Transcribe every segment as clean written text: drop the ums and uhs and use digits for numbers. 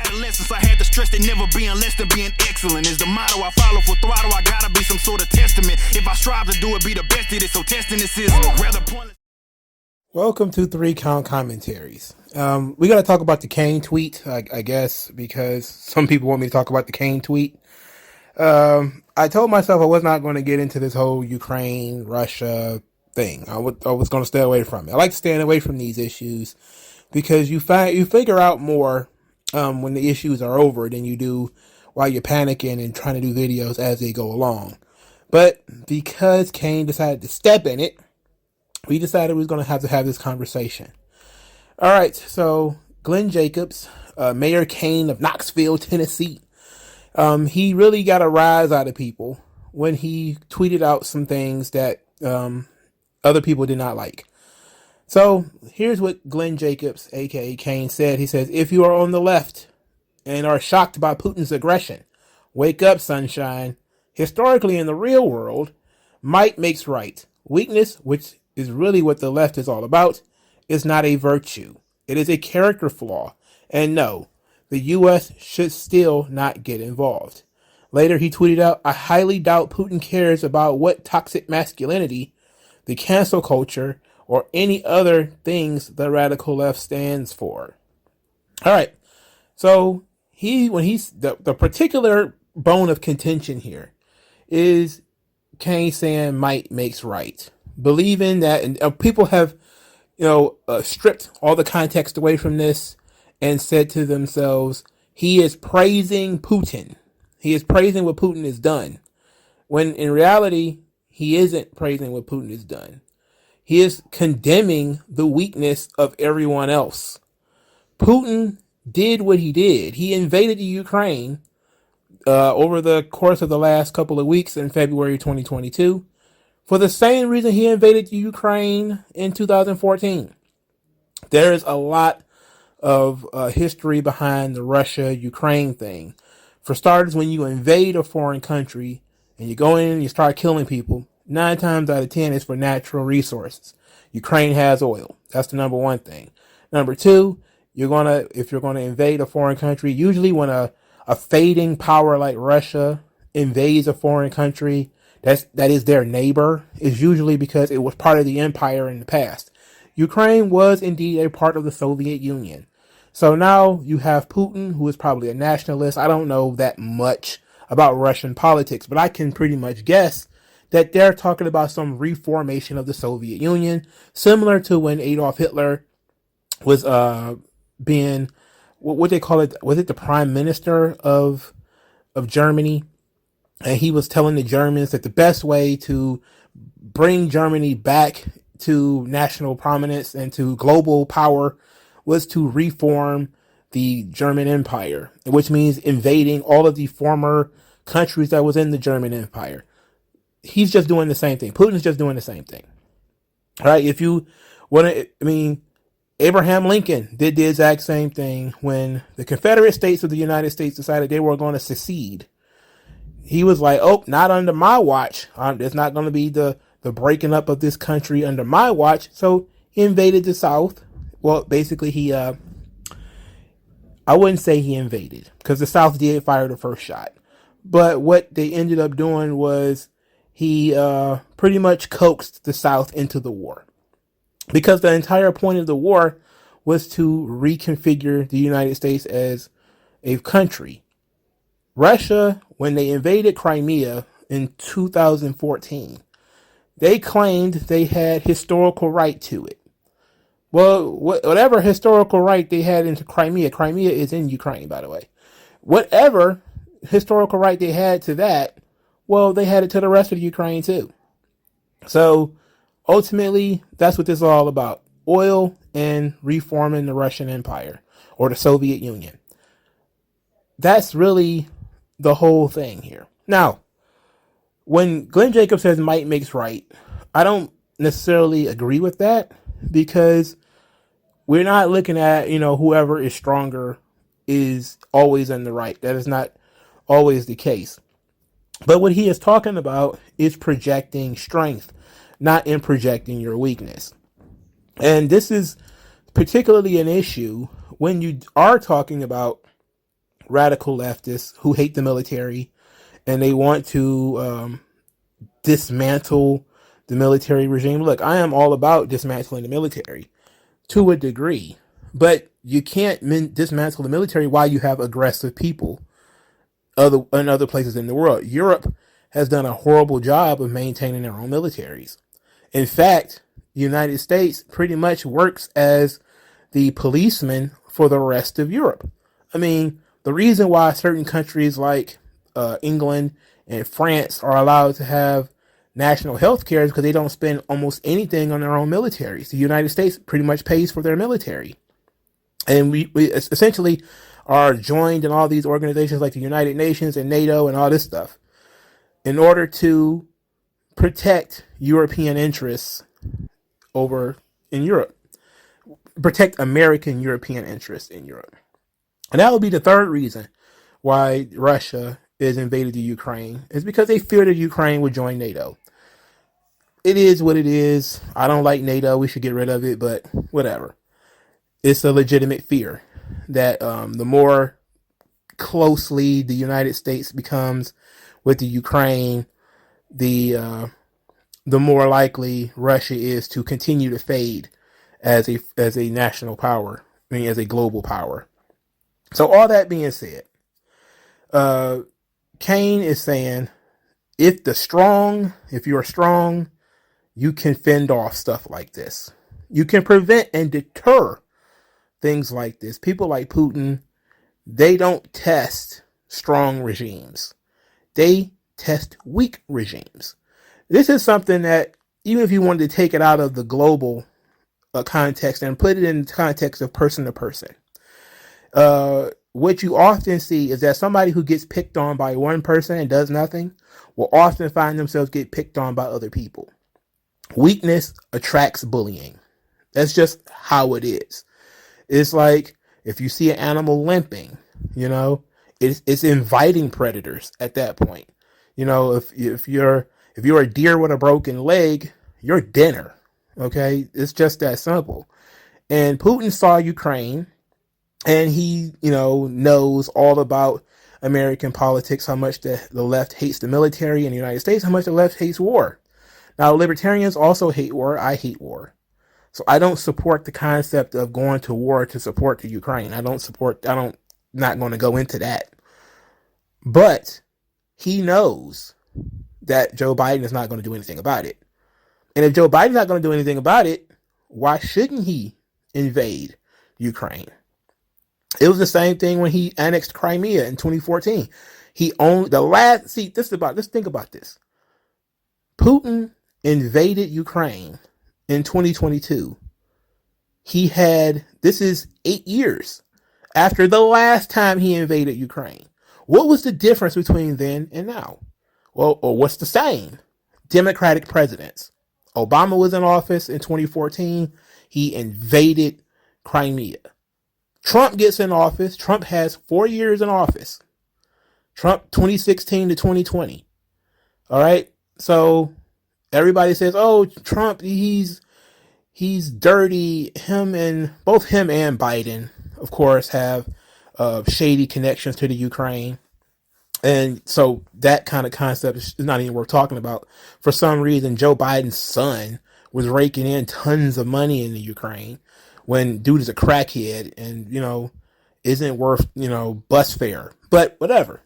adolescence, I had to stress that never being less than being excellent is the motto I follow. For throttle, I gotta be some sort of testament. If I strive to do it, be the best at it. So testing this is rather pointless. Welcome to 3 Count Commentaries. We got to talk about the Kane tweet, I guess, because some people want me to talk about the Kane tweet. I told myself I was not going to get into this whole Ukraine, Russia thing. I was going to stay away from it. I like staying away from these issues because you figure out more when the issues are over than you do while you're panicking and trying to do videos as they go along. But because Kane decided to step in it, we decided we was going to have this conversation. All right, so Glen Jacobs, Mayor Kane of Knoxville, Tennessee, he really got a rise out of people when he tweeted out some things that other people did not like. So here's what Glen Jacobs, aka Kane, said. He says, "If you are on the left and are shocked by Putin's aggression, wake up, sunshine. Historically, in the real world, might makes right. Weakness, which is really what the left is all about, is not a virtue. It is a character flaw. And no, the U.S. should still not get involved." Later, he tweeted out, "I highly doubt Putin cares about what toxic masculinity, the cancel culture, or any other things the radical left stands for." All right. So the particular bone of contention here is Kane saying might makes right. Believing that, and people have, stripped all the context away from this and said to themselves, he is praising Putin. He is praising what Putin has done. When in reality, he isn't praising what Putin has done. He is condemning the weakness of everyone else. Putin did what he did. He invaded the Ukraine over the course of the last couple of weeks in February 2022. For the same reason he invaded Ukraine in 2014. There is a lot of history behind the Russia-Ukraine thing. For starters, when you invade a foreign country and you go in and you start killing people, 9 times out of 10 is for natural resources. Ukraine has oil. That's the number one thing. Number two, if you're gonna invade a foreign country, usually when a fading power like Russia invades a foreign country, that is their neighbor, is usually because it was part of the empire in the past. Ukraine was indeed a part of the Soviet Union. So now you have Putin, who is probably a nationalist. I don't know that much about Russian politics, but I can pretty much guess that they're talking about some reformation of the Soviet Union, similar to when Adolf Hitler was being, what they call it, was it the prime minister of Germany? And he was telling the Germans that the best way to bring Germany back to national prominence and to global power was to reform the German Empire, which means invading all of the former countries that was in the German Empire. He's just doing the same thing. Putin's just doing the same thing. All right. If you want to, Abraham Lincoln did the exact same thing when the Confederate States of the United States decided they were going to secede. He was like, "Oh, not under my watch. There's not going to be the breaking up of this country under my watch." So he invaded the South. Well, basically I wouldn't say he invaded because the South did fire the first shot. But what they ended up doing was he pretty much coaxed the South into the war. Because the entire point of the war was to reconfigure the United States as a country. Russia, when they invaded Crimea in 2014, they claimed they had historical right to it. Well, whatever historical right they had into Crimea is in Ukraine, by the way. Whatever historical right they had to that, well, they had it to the rest of Ukraine too. So ultimately, that's what this is all about. Oil and reforming the Russian Empire or the Soviet Union. That's really the whole thing here. Now, when Glen Jacobs says might makes right, I don't necessarily agree with that because we're not looking at, whoever is stronger is always in the right. That is not always the case. But what he is talking about is projecting strength, not in projecting your weakness. And this is particularly an issue when you are talking about radical leftists who hate the military, and they want to dismantle the military regime. Look, I am all about dismantling the military to a degree, but you can't dismantle the military while you have aggressive people in other places in the world. Europe has done a horrible job of maintaining their own militaries. In fact, the United States pretty much works as the policeman for the rest of Europe. I mean, the reason why certain countries like England and France are allowed to have national health care is because they don't spend almost anything on their own militaries. The United States pretty much pays for their military. And we essentially are joined in all these organizations like the United Nations and NATO and all this stuff in order to protect European interests over in Europe, protect American European interests in Europe. And that would be the third reason why Russia is invaded the Ukraine, is because they fear that Ukraine would join NATO. It is what it is. I don't like NATO. We should get rid of it, but whatever. It's a legitimate fear that the more closely the United States becomes with the Ukraine, the more likely Russia is to continue to fade as a national power, I mean, as a global power. So all that being said, Kane is saying, if you're strong, you can fend off stuff like this. You can prevent and deter things like this. People like Putin, they don't test strong regimes. They test weak regimes. This is something that, even if you wanted to take it out of the global context and put it in the context of person to person, what you often see is that somebody who gets picked on by one person and does nothing will often find themselves get picked on by other people. Weakness attracts bullying. That's just how it is. It's like if you see an animal limping, it's inviting predators at that point. If you're a deer with a broken leg, you're dinner. Okay, it's just that simple. And Putin saw Ukraine, and he, knows all about American politics, how much the left hates the military in the United States, how much the left hates war. Now, libertarians also hate war. I hate war. So I don't support the concept of going to war to support the Ukraine. Not going to go into that. But he knows that Joe Biden is not going to do anything about it. And if Joe Biden's not going to do anything about it, why shouldn't he invade Ukraine? It was the same thing when he annexed Crimea in 2014. He owned let's think about this. Putin invaded Ukraine in 2022. This is 8 years after the last time he invaded Ukraine. What was the difference between then and now? Well, or what's the same? Democratic presidents. Obama was in office in 2014. He invaded Crimea. Trump gets in office. Trump has 4 years in office. Trump 2016 to 2020. All right. So everybody says, "Oh, Trump, he's dirty." Both him and Biden, of course, have shady connections to the Ukraine. And so that kind of concept is not even worth talking about. For some reason, Joe Biden's son was raking in tons of money in the Ukraine when dude is a crackhead and, isn't worth, bus fare. But whatever.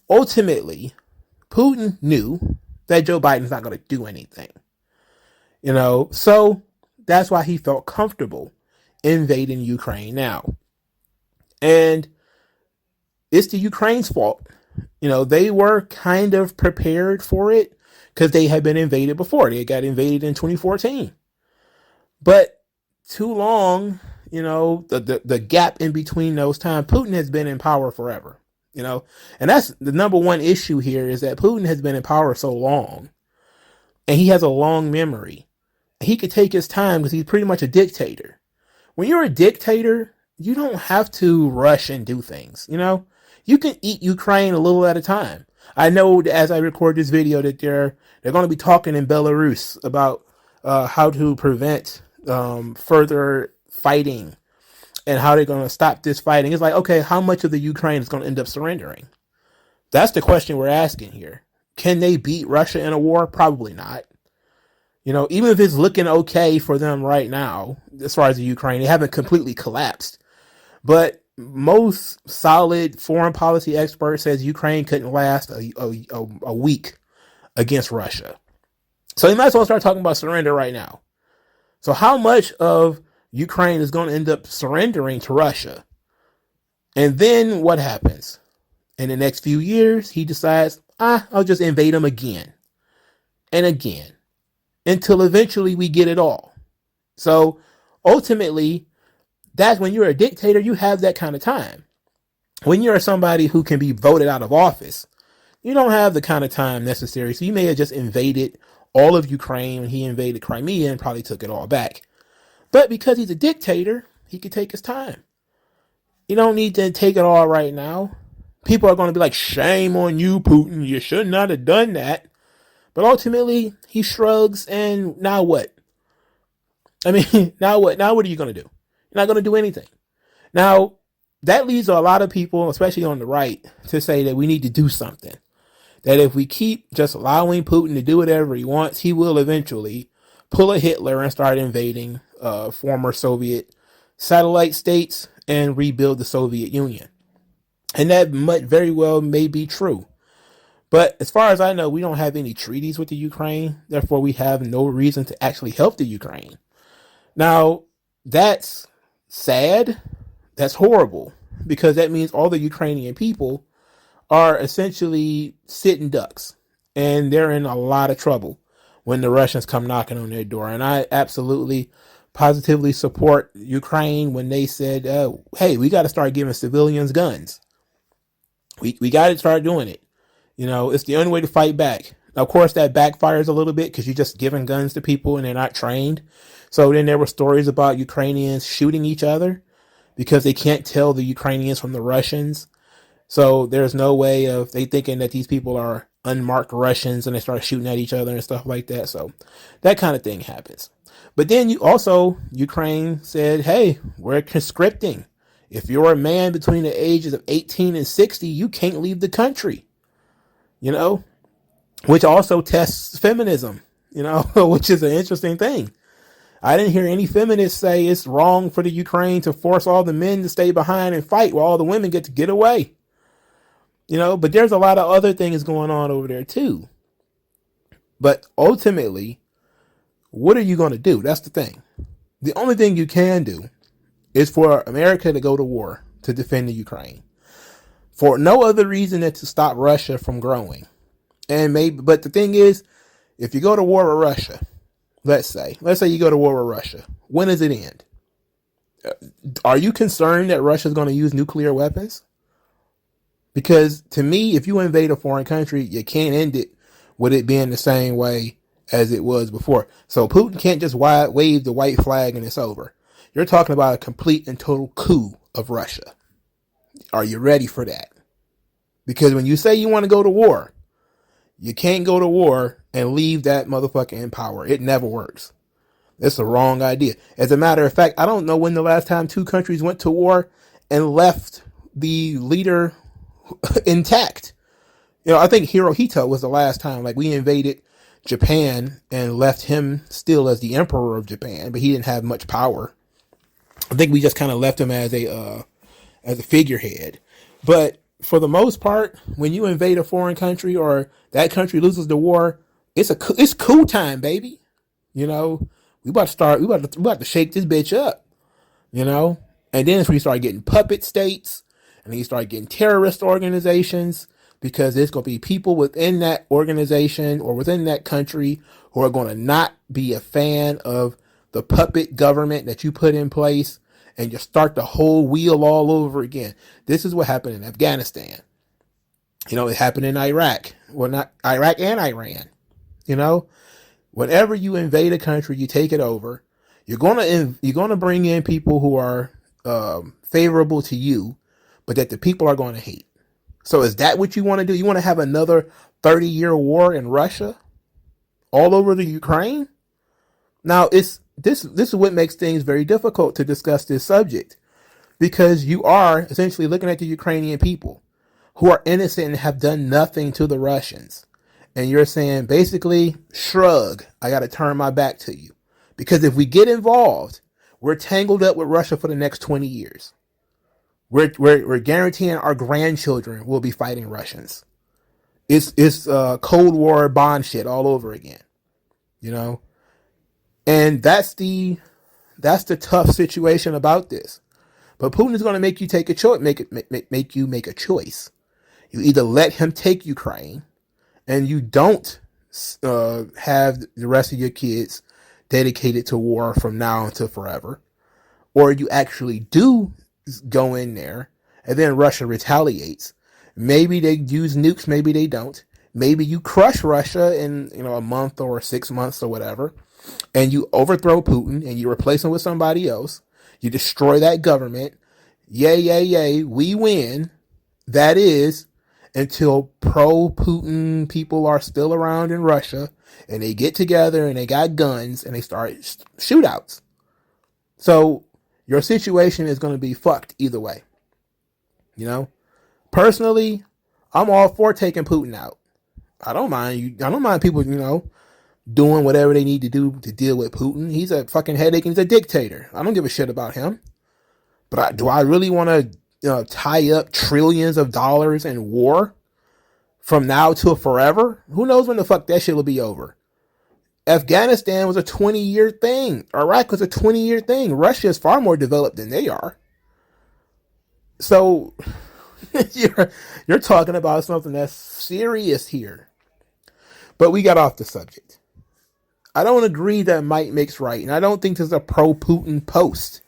Ultimately, Putin knew that Joe Biden's not going to do anything. So that's why he felt comfortable invading Ukraine now. And it's the Ukraine's fault. They were kind of prepared for it because they had been invaded before. They got invaded in 2014. But too long, the gap in between those times, Putin has been in power forever, and that's the number one issue here, is that Putin has been in power so long and he has a long memory. He could take his time because he's pretty much a dictator. When you're a dictator, you don't have to rush and do things, You can eat Ukraine a little at a time. I know as I record this video that they're going to be talking in Belarus about how to prevent further fighting and how they're going to stop this fighting. It's like, okay, how much of the Ukraine is going to end up surrendering? That's the question we're asking here. Can they beat Russia in a war? Probably not. Even if it's looking okay for them right now, as far as the Ukraine, they haven't completely collapsed. But most solid foreign policy experts says Ukraine couldn't last a week against Russia. So you might as well start talking about surrender right now. So how much of Ukraine is going to end up surrendering to Russia? And then what happens? In the next few years, he decides, I'll just invade them again and again until eventually we get it all. So ultimately, that's when you're a dictator, you have that kind of time. When you're somebody who can be voted out of office, you don't have the kind of time necessary. So you may have just invaded all of Ukraine when he invaded Crimea and probably took it all back. But because he's a dictator, he can take his time. You don't need to take it all right now. People are going to be like, shame on you, Putin. You should not have done that. But ultimately, he shrugs, and now what? I mean, now what? Now what are you going to do? You're not going to do anything. Now, that leads a lot of people, especially on the right, to say that we need to do something. That if we keep just allowing Putin to do whatever he wants, he will eventually pull a Hitler and start invading former Soviet satellite states and rebuild the Soviet Union. And that might very well may be true. But as far as I know, we don't have any treaties with the Ukraine. Therefore, we have no reason to actually help the Ukraine. Now, that's sad. That's horrible. Because that means all the Ukrainian people are essentially sitting ducks. And they're in a lot of trouble when the Russians come knocking on their door. And I absolutely, positively support Ukraine when they said, hey, we got to start giving civilians guns. We got to start doing it. It's the only way to fight back. Now, of course, that backfires a little bit because you're just giving guns to people and they're not trained. So then there were stories about Ukrainians shooting each other because they can't tell the Ukrainians from the Russians. So there's no way of they thinking that these people are unmarked Russians and they start shooting at each other and stuff like that. So that kind of thing happens. But then Ukraine said, hey, we're conscripting. If you're a man between the ages of 18 and 60, you can't leave the country, which also tests feminism, which is an interesting thing. I didn't hear any feminists say it's wrong for the Ukraine to force all the men to stay behind and fight while all the women get to get away. But there's a lot of other things going on over there too. But ultimately, what are you going to do? That's the thing. The only thing you can do is for America to go to war to defend the Ukraine. For no other reason than to stop Russia from growing. But the thing is, if you go to war with Russia, let's say you go to war with Russia, when does it end? Are you concerned that Russia's going to use nuclear weapons? Because to me, if you invade a foreign country, you can't end it with it being the same way as it was before. So Putin can't just wave the white flag and it's over. You're talking about a complete and total coup of Russia. Are you ready for that? Because when you say you want to go to war, you can't go to war and leave that motherfucker in power. It never works. It's the wrong idea. As a matter of fact, I don't know when the last time two countries went to war and left the leader intact. I think Hirohito was the last time. Like, we invaded Japan and left him still as the emperor of Japan, but he didn't have much power. I think we just kind of left him as a figurehead. But for the most part, when you invade a foreign country or that country loses the war, it's coup time, baby. We about to shake this bitch up. And then if we start getting puppet states, and then you start getting terrorist organizations, because there's going to be people within that organization or within that country who are going to not be a fan of the puppet government that you put in place, and you start the whole wheel all over again. This is what happened in Afghanistan. It happened in Iraq. Well, not Iraq and Iran. Whenever you invade a country, you take it over. You're gonna bring in people who are favorable to you, but that the people are going to hate. So is that what you want to do? You want to have another 30-year war in Russia all over the Ukraine? Now, this is what makes things very difficult to discuss this subject, because you are essentially looking at the Ukrainian people who are innocent and have done nothing to the Russians. And you're saying, basically, shrug, I got to turn my back to you. Because if we get involved, we're tangled up with Russia for the next 20 years. We're guaranteeing our grandchildren will be fighting Russians. It's Cold War bond shit all over again, you know? And that's the tough situation about this. But Putin is going to make you take a choice, make you make a choice. You either let him take Ukraine and you don't have the rest of your kids dedicated to war from now until forever, or you actually do go in there and then Russia retaliates. Maybe they use nukes, maybe they don't. Maybe you crush Russia in a month or 6 months or whatever, and you overthrow Putin and you replace him with somebody else. You destroy that government. Yay, yay, yay. We win. That is until pro-Putin people are still around in Russia and they get together and they got guns and they start shootouts. So your situation is going to be fucked either way. You know? Personally, I'm all for taking Putin out. I don't mind people, doing whatever they need to do to deal with Putin. He's a fucking headache and he's a dictator. I don't give a shit about him. But do I really want to tie up trillions of dollars in war from now till forever? Who knows when the fuck that shit will be over? Afghanistan was a 20-year thing. Iraq was a 20-year thing. Russia is far more developed than they are. So you're talking about something that's serious here. But we got off the subject. I don't agree that might makes right, and I don't think this is a pro-Putin post.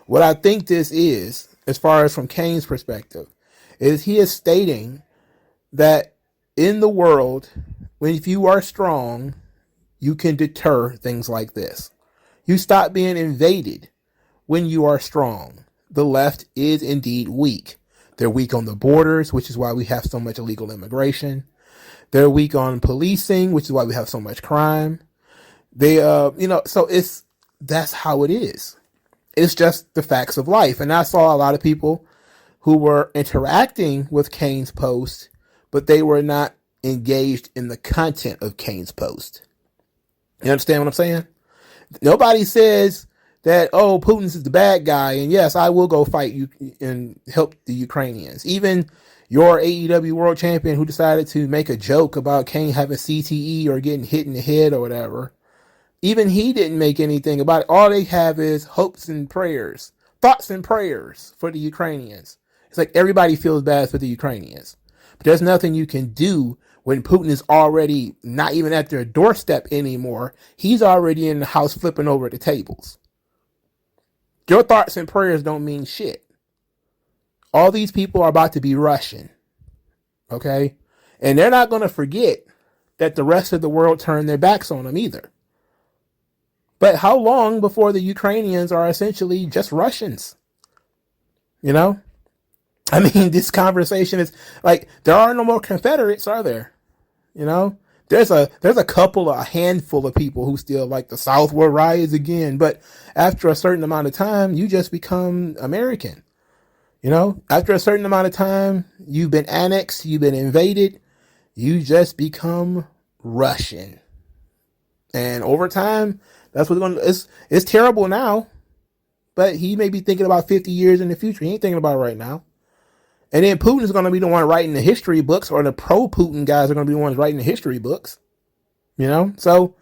What I think this is, as far as from Kane's perspective, is he is stating that in the world, if you are strong, you can deter things like this. You stop being invaded when you are strong. The left is indeed weak. They're weak on the borders, which is why we have so much illegal immigration. They're weak on policing, which is why we have so much crime. So that's how it is. It's just the facts of life. And I saw a lot of people who were interacting with Kane's post, but they were not engaged in the content of Kane's post. You understand what I'm saying? Nobody says that, oh, Putin's the bad guy, and yes, I will go fight you and help the Ukrainians. Even your AEW world champion who decided to make a joke about Kane having CTE or getting hit in the head or whatever, even he didn't make anything about it. All they have is hopes and prayers, thoughts and prayers for the Ukrainians. It's like everybody feels bad for the Ukrainians. But there's nothing you can do when Putin is already not even at their doorstep anymore. He's already in the house flipping over the tables. Your thoughts and prayers don't mean shit. All these people are about to be Russian. Okay? And they're not going to forget that the rest of the world turned their backs on them either. But how long before the Ukrainians are essentially just Russians? You know? I mean, this conversation is like, there are no more Confederates, are there? You know? There's a handful of people who still like the South will rise again. But after a certain amount of time, you just become American. You know? After a certain amount of time, you've been annexed, you've been invaded, you just become Russian. And over time, that's what's going to, it's terrible now, but he may be thinking about 50 years in the future. He ain't thinking about it right now. And then Putin is going to be the one writing the history books, or the pro-Putin guys are going to be the ones writing the history books. You know? So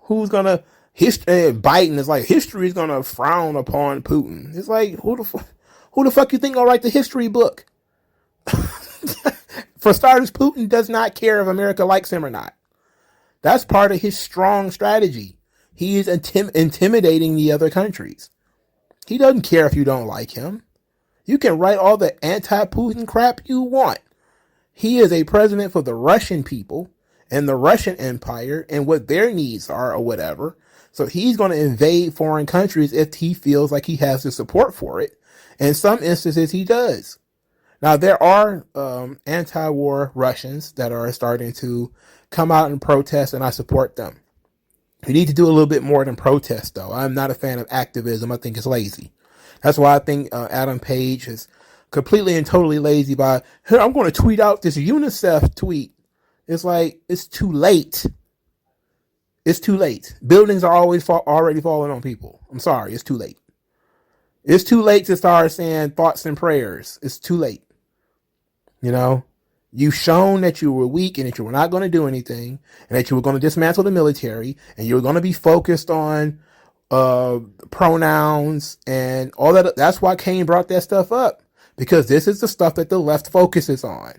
who's going to, Biden is like, history is going to frown upon Putin. It's like, who the fuck you think will write the history book? For starters, Putin does not care if America likes him or not. That's part of his strong strategy. He is intimidating the other countries. He doesn't care if you don't like him. You can write all the anti-Putin crap you want. He is a president for the Russian people and the Russian empire and what their needs are or whatever. So he's going to invade foreign countries if he feels like he has the support for it. In some instances, he does. Now, there are anti-war Russians that are starting to come out and protest, and I support them. We need to do a little bit more than protest, though. I'm not a fan of activism. I think it's lazy. That's why I think Adam Page is completely and totally lazy by, here, I'm going to tweet out this UNICEF tweet. It's like, it's too late. It's too late. Buildings are always already falling on people. I'm sorry, it's too late. It's too late to start saying thoughts and prayers. It's too late. You know, you've shown that you were weak and that you were not going to do anything, and that you were going to dismantle the military, and you were going to be focused on pronouns and all that. That's why Kane brought that stuff up, because this is the stuff that the left focuses on.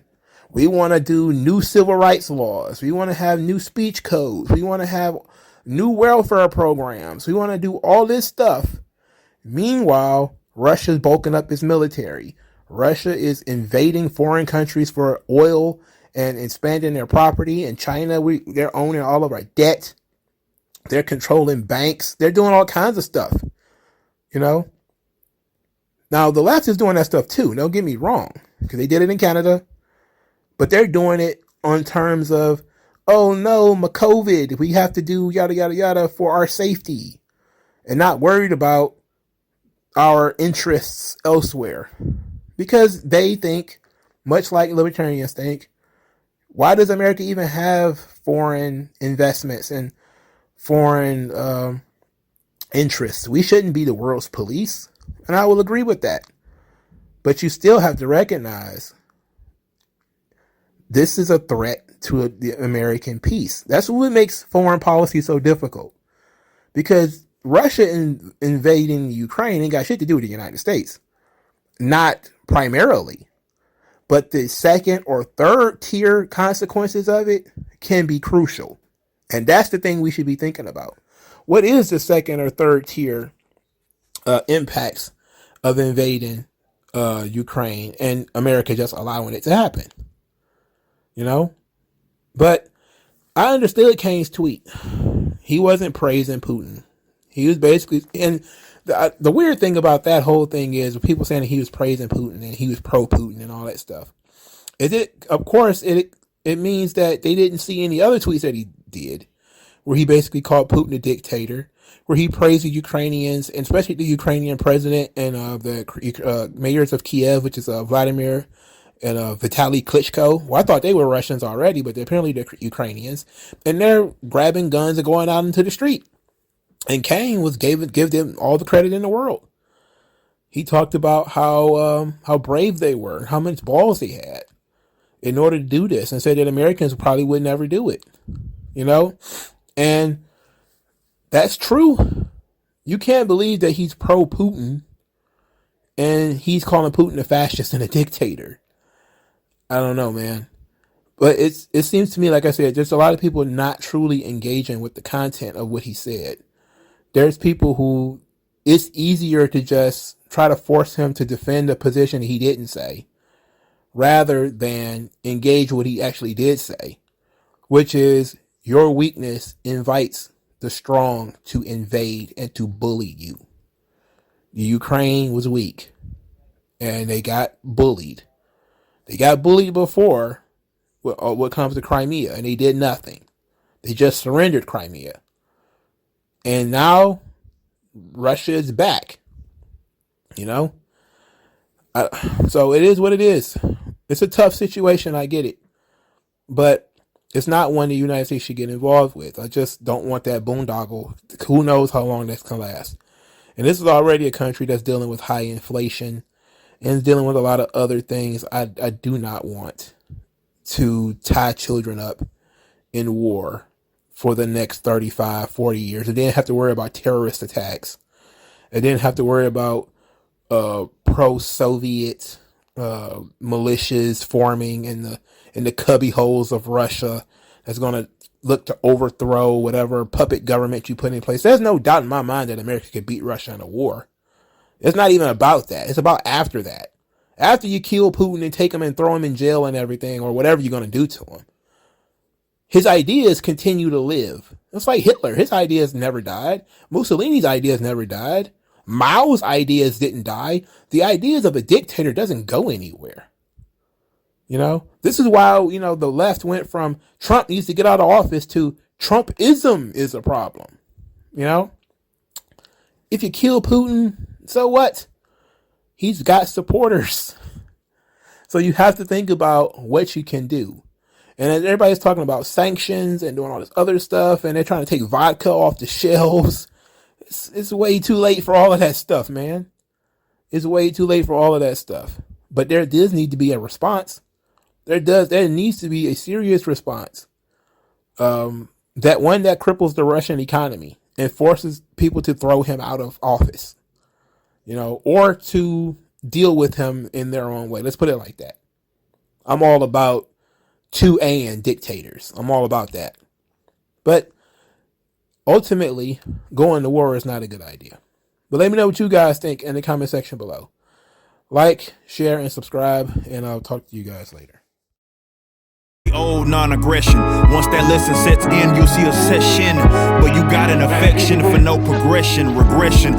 We want to do new civil rights laws. We want to have new speech codes. We want to have new welfare programs. We want to do all this stuff. Meanwhile, Russia's bulking up its military. Russia is invading foreign countries for oil and expanding their property. And China, they're owning all of our debt. They're controlling banks. They're doing all kinds of stuff. You know? Now, the left is doing that stuff too. Don't get me wrong, because they did it in Canada. But they're doing it on terms of, oh no, COVID, we have to do yada, yada, yada for our safety. And not worried about our interests elsewhere. Because they think, much like libertarians think, why does America even have foreign investments and foreign interests? We shouldn't be the world's police. And I will agree with that. But you still have to recognize this is a threat to the American peace. That's what makes foreign policy so difficult. Because Russia invading Ukraine ain't got shit to do with the United States. Not primarily. But the second or third tier consequences of it can be crucial. And that's the thing we should be thinking about. What is the second or third tier impacts of invading Ukraine and America just allowing it to happen? You know? But I understood Kane's tweet. He wasn't praising Putin. He was basically, and the weird thing about that whole thing is people saying that he was praising Putin and he was pro-Putin and all that stuff. Of course, it means that they didn't see any other tweets that he did, where he basically called Putin a dictator, where he praised the Ukrainians, and especially the Ukrainian president and the mayors of Kiev, which is Vladimir and Vitaly Klitschko. Well, I thought they were Russians already, but apparently they're Ukrainians, and they're grabbing guns and going out into the street. And Kane give them all the credit in the world. He talked about how brave they were, how much balls they had in order to do this, and said that Americans probably would never do it. You know, and that's true. You can't believe that he's pro-Putin and he's calling Putin a fascist and a dictator. I don't know, man. But it seems to me, like I said, there's a lot of people not truly engaging with the content of what he said. There's people who it's easier to just try to force him to defend a position he didn't say, rather than engage what he actually did say, which is your weakness invites the strong to invade and to bully you. The Ukraine was weak and they got bullied. They got bullied before what comes to Crimea, and they did nothing. They just surrendered Crimea. And now Russia is back. You know? So it is what it is. It's a tough situation, I get it. But it's not one the United States should get involved with. I just don't want that boondoggle. Who knows how long that's going to last. And this is already a country that's dealing with high inflation and dealing with a lot of other things. I do not want to tie children up in war for the next 35, 40 years. And then have to worry about terrorist attacks. And then have to worry about pro-Soviet militias forming in the cubby holes of Russia that's going to look to overthrow whatever puppet government you put in place. There's no doubt in my mind that America could beat Russia in a war. It's not even about that. It's about after that. After you kill Putin and take him and throw him in jail and everything, or whatever you're going to do to him, his ideas continue to live. It's like Hitler. His ideas never died. Mussolini's ideas never died. Mao's ideas didn't die. The ideas of a dictator doesn't go anywhere. You know, this is why, the left went from Trump needs to get out of office to Trumpism is a problem. You know, if you kill Putin, so what? He's got supporters. So you have to think about what you can do. And everybody's talking about sanctions and doing all this other stuff, and they're trying to take vodka off the shelves. It's way too late for all of that stuff, man. It's way too late for all of that stuff. But there does need to be a response. There needs to be a serious response. That cripples the Russian economy and forces people to throw him out of office, or to deal with him in their own way. Let's put it like that. I'm all about and dictators. I'm all about that. But ultimately, going to war is not a good idea. But let me know what you guys think in the comment section below. Like, share, and subscribe, and I'll talk to you guys later. Old non-aggression. Once that lesson sets in, you'll see a session, but you got an affection for no progression, regression.